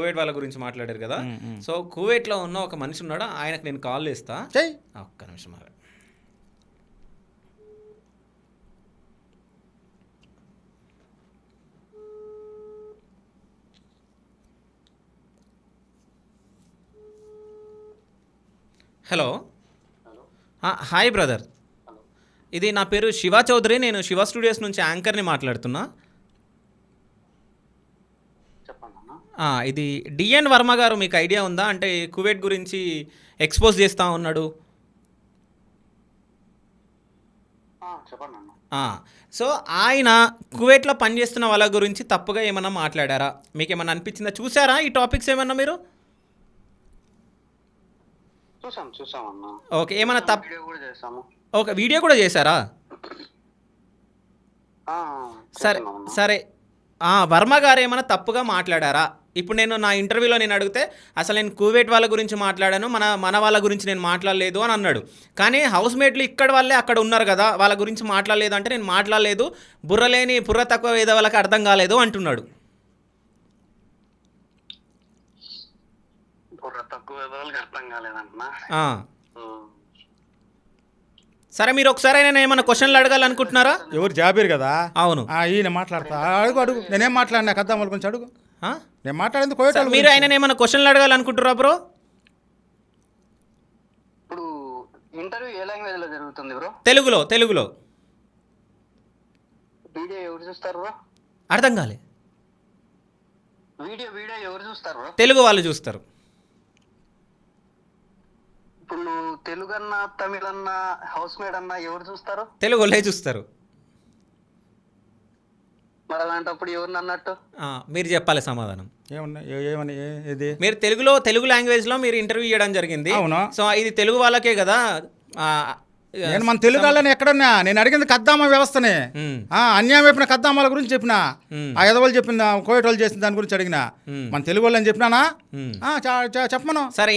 Kuwait వాళ్ళ గురించి మాట్లాడారు కదా. సో కువైట్లో ఉన్న ఒక మనిషి ఉన్నాడు, ఆయనకు నేను కాల్ చేస్తా. ఒక్క నిమిషం ఆగండి. Hello, hi brother. ఇది నా పేరు శివ చౌదరి, నేను శివ స్టూడియోస్ నుంచి యాంకర్ని మాట్లాడుతున్నా. ఇది డిఎన్ వర్మ గారు, మీకు ఐడియా ఉందా? అంటే కువైట్ గురించి ఎక్స్పోజ్ చేస్తూ ఉన్నాడు. సో ఆయన కువైట్లో పనిచేస్తున్న వాళ్ళ గురించి తప్పుగా ఏమన్నా మాట్లాడారా? మీకు ఏమన్నా అనిపించిందా? చూసారా ఈ టాపిక్స్ ఏమన్నా మీరు? చూసామన్నా. ఓకే, ఏమన్నా ఓకే, వీడియో కూడా చేశారా? సరే సరే, వర్మ గారు ఏమైనా తప్పుగా మాట్లాడారా? ఇప్పుడు నేను నా ఇంటర్వ్యూలో నేను అడిగితే అసలు నేను కువైట్ వాళ్ళ గురించి మాట్లాడాను, మన వాళ్ళ గురించి నేను మాట్లాడలేదు అని అన్నాడు. కానీ హౌస్ మేట్లు ఇక్కడ వాళ్ళే అక్కడ ఉన్నారు కదా, వాళ్ళ గురించి మాట్లాడలేదు అంటే నేను మాట్లాడలేదు, బుర్ర తక్కువ ఏదో వాళ్ళకి అర్థం కాలేదు అంటున్నాడు. సరే, మీరు ఒకసారి నేను ఏమైనా క్వశ్చన్లు అడగాలనుకుంటున్నారా? ఎవరు జాబీర్ కదా? అవును. ఈయన మాట్లాడతా, అడుగు. నేనేం మాట్లాడినా కద్దాం వాళ్ళ గురించి అడుగు. నేను మాట్లాడింది కోయట. మీరు ఆయన ఏమైనా క్వశ్చన్లు అడగాలనుకుంటున్నారా బ్రో? ఇప్పుడు ఇంటర్వ్యూ ఏ లాంగ్వేజ్ లో జరుగుతుంది బ్రో? తెలుగులో. వీడియో ఎవరు చూస్తారు బ్రో? అర్థం కాలే. వీడియో ఎవరు చూస్తారు బ్రో? తెలుగు వాళ్ళు చూస్తారు. ఇప్పుడు నువ్వు తెలుగు అన్నా తమిళ అన్నా హౌస్ మేడ్ అన్నా ఎవరు చూస్తారు? తెలుగు వాళ్ళే చూస్తారు. మరి అలాంటప్పుడు ఎవరిని అన్నట్టు? మీరు చెప్పాలి సమాధానం. ఏమని మీరు తెలుగు లాంగ్వేజ్లో మీరు ఇంటర్వ్యూ ఇవ్వడం జరిగింది. అవును. సో ఇది తెలుగు వాళ్ళకే కదా. నేను మన తెలుగు వాళ్ళని ఎక్కడున్నా, నేను అడిగింది కద్దామా వ్యవస్థనే. అన్యాయం చెప్పిన కద్దామాల గురించి చెప్పిన, ఆ ఎదవాళ్ళు చెప్పిన కోయట వాళ్ళు చేసిన దాని గురించి అడిగిన. మన తెలుగు వాళ్ళని చెప్పినానా? చెప్పమను. సరే.